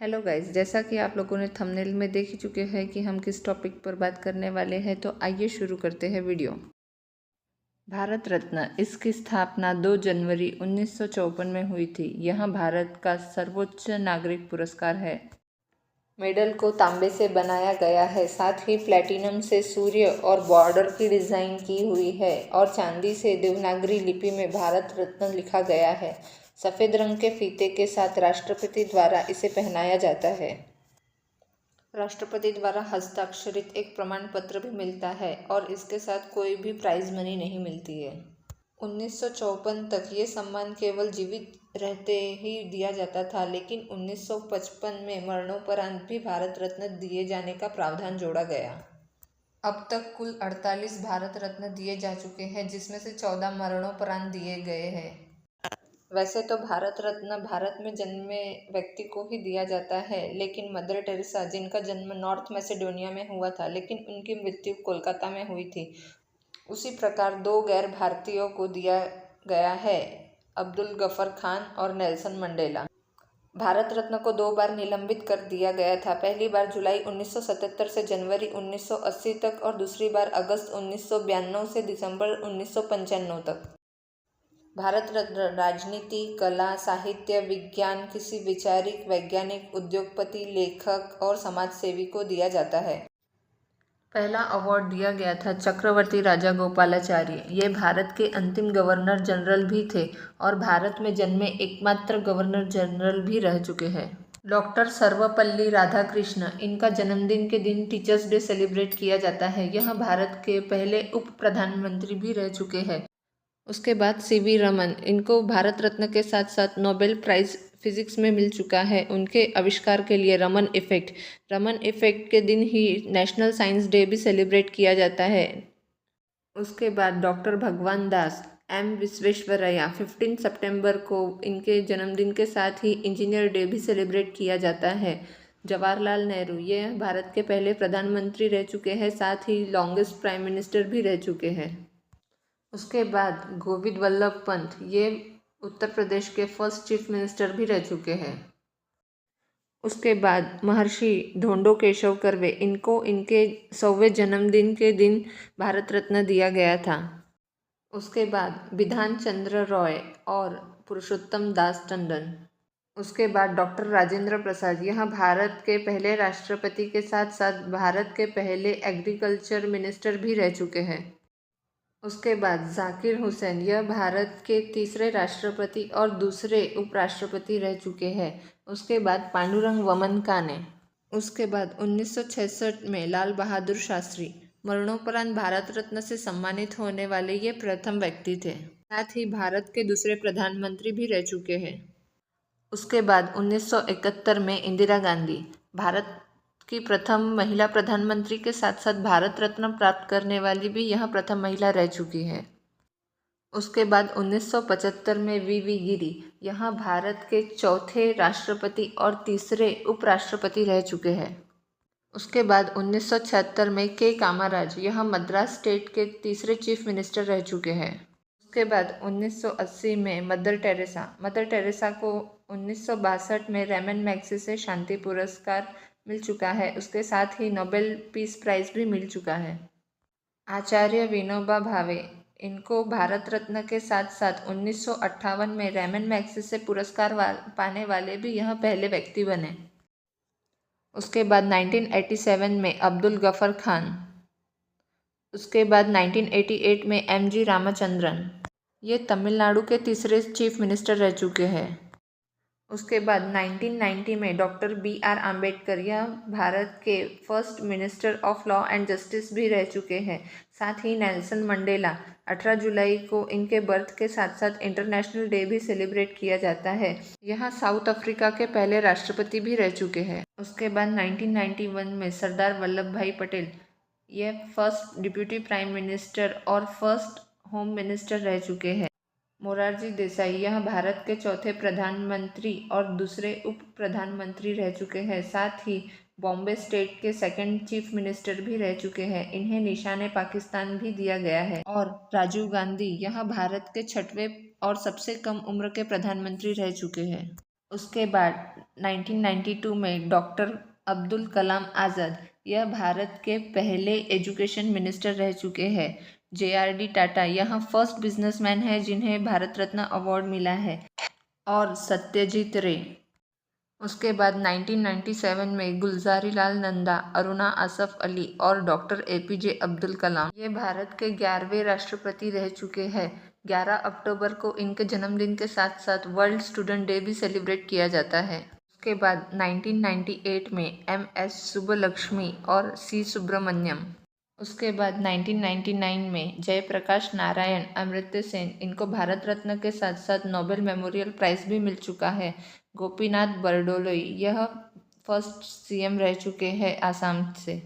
Hello guys, जैसा कि आप लोगों ने थंबनेल में देख ही चुके हैं कि हम किस टॉपिक पर बात करने वाले हैं, तो आइए शुरू करते हैं वीडियो। भारत रत्न, इसकी स्थापना 2 जनवरी 1954 में हुई थी। यह भारत का सर्वोच्च नागरिक पुरस्कार है। मेडल को तांबे से बनाया गया है, साथ ही प्लैटिनम से सूर्य और बॉर्डर की डिज़ाइन की हुई है और चांदी से देवनागरी लिपि में भारत रत्न लिखा गया है। सफ़ेद रंग के फीते के साथ राष्ट्रपति द्वारा इसे पहनाया जाता है। राष्ट्रपति द्वारा हस्ताक्षरित एक प्रमाण पत्र भी मिलता है और इसके साथ कोई भी प्राइज मनी नहीं मिलती है। 1954 तक ये सम्मान केवल जीवित रहते ही दिया जाता था, लेकिन 1955 में मरणोपरांत भी भारत रत्न दिए जाने का प्रावधान जोड़ा गया। अब तक कुल 48 भारत रत्न दिए जा चुके हैं, जिसमें से 14 मरणोपरांत दिए गए हैं। वैसे तो भारत रत्न भारत में जन्मे व्यक्ति को ही दिया जाता है, लेकिन मदर टेरेसा, जिनका जन्म नॉर्थ मैसेडोनिया में हुआ था लेकिन उनकी मृत्यु कोलकाता में हुई थी, उसी प्रकार 2 गैर भारतीयों को दिया गया है, अब्दुल गफर खान और नेल्सन मंडेला। भारत रत्न को 2 बार निलंबित कर दिया गया था। पहली बार जुलाई 1977 से जनवरी 1980 तक और दूसरी बार अगस्त 1992 से दिसंबर 1995 तक। भारत रत्न राजनीति, कला, साहित्य, विज्ञान, किसी विचारिक, वैज्ञानिक, उद्योगपति, लेखक और समाजसेवी को दिया जाता है। पहला अवार्ड दिया गया था चक्रवर्ती राजा गोपालाचारी। ये भारत के अंतिम गवर्नर जनरल भी थे और भारत में जन्मे एकमात्र गवर्नर जनरल भी रह चुके हैं। डॉक्टर सर्वपल्ली राधाकृष्ण, इनका जन्मदिन के दिन टीचर्स डे सेलिब्रेट किया जाता है। यह भारत के पहले उप प्रधानमंत्री भी रह चुके हैं। उसके बाद सीवी रमन, इनको भारत रत्न के साथ साथ नोबेल प्राइज़ फिजिक्स में मिल चुका है उनके आविष्कार के लिए रमन इफेक्ट के दिन ही नेशनल साइंस डे भी सेलिब्रेट किया जाता है। उसके बाद डॉक्टर भगवान दास, एम विश्वेश्वरैया, 15 सितंबर को इनके जन्मदिन के साथ ही इंजीनियर डे भी सेलिब्रेट किया जाता है। जवाहरलाल नेहरू, ये भारत के पहले प्रधानमंत्री रह चुके हैं, साथ ही लॉन्गेस्ट प्राइम मिनिस्टर भी रह चुके हैं। उसके बाद गोविंद वल्लभ पंत, ये उत्तर प्रदेश के फर्स्ट चीफ मिनिस्टर भी रह चुके हैं। उसके बाद महर्षि ढोंडो केशव कर्वे, इनको इनके 100वें जन्मदिन के दिन भारत रत्न दिया गया था। उसके बाद बिधान चंद्र रॉय और पुरुषोत्तम दास टंडन। उसके बाद डॉक्टर राजेंद्र प्रसाद, यह भारत के पहले राष्ट्रपति के साथ साथ भारत के पहले एग्रीकल्चर मिनिस्टर भी रह चुके हैं। उसके बाद जाकिर हुसैन, यह भारत के तीसरे राष्ट्रपति और दूसरे उपराष्ट्रपति रह चुके हैं। उसके बाद पांडुरंग वमनकाने। उसके बाद 1966 में लाल बहादुर शास्त्री, मरणोपरांत भारत रत्न से सम्मानित होने वाले ये प्रथम व्यक्ति थे। साथ ही भारत के दूसरे प्रधानमंत्री भी रह चुके हैं। उसके बाद 1971 में इंदिरा गांधी, भारत की प्रथम महिला प्रधानमंत्री के साथ साथ भारत रत्न प्राप्त करने वाली भी यह प्रथम महिला रह चुकी है। उसके बाद 1975 में वी गिरी, यह भारत के चौथे राष्ट्रपति और तीसरे उपराष्ट्रपति रह चुके हैं। उसके बाद 1976 में के कामाराज, यह मद्रास स्टेट के तीसरे चीफ मिनिस्टर रह चुके हैं। उसके बाद 1980 में मदर टेरेसा को 1962 में रेमन मैग्सेसे शांति पुरस्कार मिल चुका है। उसके साथ ही नोबेल पीस प्राइज़ भी मिल चुका है। आचार्य विनोबा भावे, इनको भारत रत्न के साथ साथ 1958 में रेमन मैग्सेसे पुरस्कार पाने वाले भी यह पहले व्यक्ति बने। उसके बाद 1987 में अब्दुल गफर खान। उसके बाद 1988 में एम.जी. रामचंद्रन, ये तमिलनाडु के तीसरे चीफ मिनिस्टर रह चुके हैं। उसके बाद 1990 में डॉक्टर B.R. आम्बेडकर, यह भारत के first minister of law and justice भी रह चुके हैं। साथ ही नेल्सन मंडेला, 18 जुलाई को इनके बर्थ के साथ साथ इंटरनेशनल डे भी सेलिब्रेट किया जाता है। यह साउथ अफ्रीका के पहले राष्ट्रपति भी रह चुके हैं। उसके बाद 1991 में सरदार वल्लभ भाई पटेल, ये फर्स्ट डिप्यूटी प्राइम मिनिस्टर और फर्स्ट होम मिनिस्टर रह चुके हैं। मोरारजी देसाई, यह भारत के चौथे प्रधानमंत्री और दूसरे उप प्रधानमंत्री रह चुके हैं। साथ ही बॉम्बे स्टेट के सेकंड चीफ मिनिस्टर भी रह चुके हैं। इन्हें निशाने पाकिस्तान भी दिया गया है। और राजीव गांधी, यह भारत के 6वें और सबसे कम उम्र के प्रधानमंत्री रह चुके हैं। उसके बाद 1992 में डॉक्टर अब्दुल कलाम आज़ाद, यह भारत के पहले एजुकेशन मिनिस्टर रह चुके हैं। JRD टाटा, यह फर्स्ट बिजनेसमैन है जिन्हें भारत रत्न अवार्ड मिला है। और सत्यजीत रे। उसके बाद 1997 में गुलजारी लाल नंदा, अरुणा आसफ अली और डॉक्टर APJ अब्दुल कलाम, ये भारत के 11वें राष्ट्रपति रह चुके हैं। 11 अक्टूबर को इनके जन्मदिन के साथ साथ वर्ल्ड स्टूडेंट डे भी सेलिब्रेट किया जाता है। उसके बाद 1998 में MS सुब्बलक्ष्मी और C सुब्रमण्यम। उसके बाद 1999 में जयप्रकाश नारायण, अमर्त्य सेन, इनको भारत रत्न के साथ साथ नोबेल मेमोरियल प्राइज भी मिल चुका है। गोपीनाथ बरदोलोई, यह फर्स्ट CM रह चुके हैं आसाम से।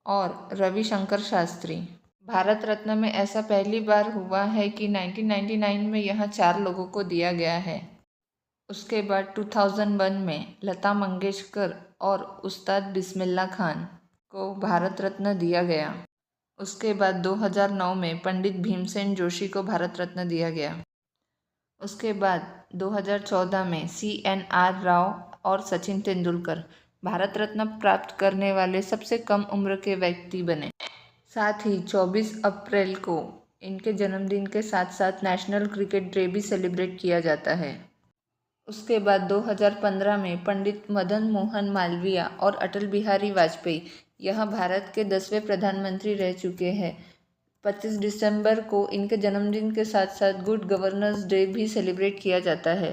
और रविशंकर शास्त्री। भारत रत्न में ऐसा पहली बार हुआ है कि 1999 में यह 4 लोगों को दिया गया है। उसके बाद 2001 में लता मंगेशकर और उस्ताद बिस्मिल्लाह खान को भारत रत्न दिया गया। उसके बाद 2009 में पंडित भीमसेन जोशी को भारत रत्न दिया गया। उसके बाद 2014 में CNR राव और सचिन तेंदुलकर भारत रत्न प्राप्त करने वाले सबसे कम उम्र के व्यक्ति बने। साथ ही 24 अप्रैल को इनके जन्मदिन के साथ साथ नेशनल क्रिकेट डे भी सेलिब्रेट किया जाता है। उसके बाद 2015 में पंडित मदन मोहन मालवीय और अटल बिहारी वाजपेयी, यह भारत के 10वें प्रधानमंत्री रह चुके हैं। 25 दिसंबर को इनके जन्मदिन के साथ साथ गुड गवर्नेंस डे भी सेलिब्रेट किया जाता है।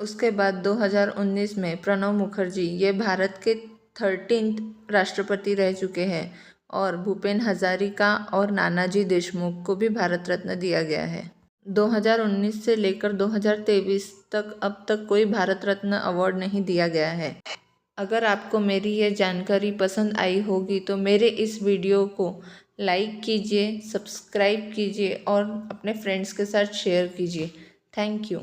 उसके बाद 2019 में प्रणब मुखर्जी, ये भारत के 13th राष्ट्रपति रह चुके हैं। और भूपेन हजारिका और नानाजी देशमुख को भी भारत रत्न दिया गया है। 2019 से लेकर 2023 तक अब तक कोई भारत रत्न अवार्ड नहीं दिया गया है। अगर आपको मेरी ये जानकारी पसंद आई होगी तो मेरे इस वीडियो को लाइक कीजिए, सब्सक्राइब कीजिए और अपने फ्रेंड्स के साथ शेयर कीजिए। Thank you.